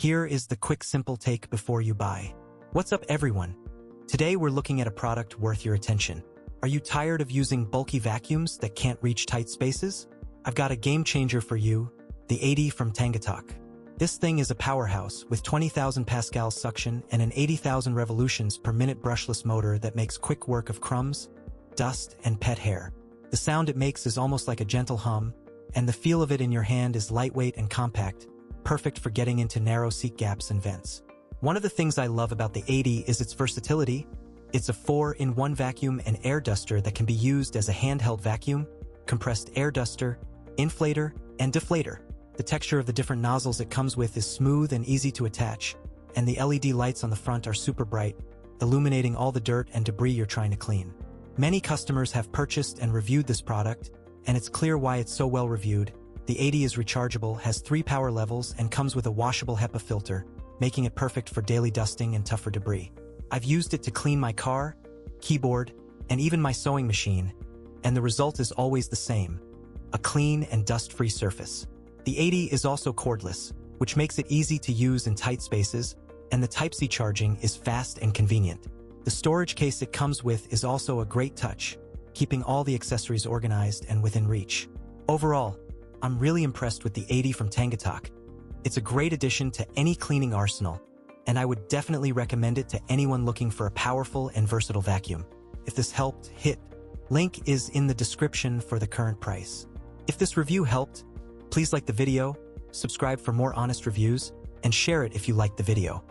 Here is the quick simple take before you buy. What's up everyone? Today we're looking at a product worth your attention. Are you tired of using bulky vacuums that can't reach tight spaces? I've got a game changer for you, the 80 from Tangatok. This thing is a powerhouse with 20,000 pascals suction and an 80,000 revolutions per minute brushless motor that makes quick work of crumbs, dust, and pet hair. The sound it makes is almost like a gentle hum, and the feel of it in your hand is lightweight and compact, perfect for getting into narrow seat gaps and vents. One of the things I love about the 80 is its versatility. It's a 4-in-1 vacuum and air duster that can be used as a handheld vacuum, compressed air duster, inflator, and deflator. The texture of the different nozzles it comes with is smooth and easy to attach, and the LED lights on the front are super bright, illuminating all the dirt and debris you're trying to clean. Many customers have purchased and reviewed this product, and it's clear why it's so well reviewed. The 80 is rechargeable, has 3 power levels, and comes with a washable HEPA filter, making it perfect for daily dusting and tougher debris. I've used it to clean my car, keyboard, and even my sewing machine, and the result is always the same: a clean and dust-free surface. The 80 is also cordless, which makes it easy to use in tight spaces, and the Type-C charging is fast and convenient. The storage case it comes with is also a great touch, keeping all the accessories organized and within reach. Overall, I'm really impressed with the 80 from Tangatok. It's a great addition to any cleaning arsenal, and I would definitely recommend it to anyone looking for a powerful and versatile vacuum. If this helped, link is in the description for the current price. If this review helped, please like the video, subscribe for more honest reviews, and share it if you liked the video.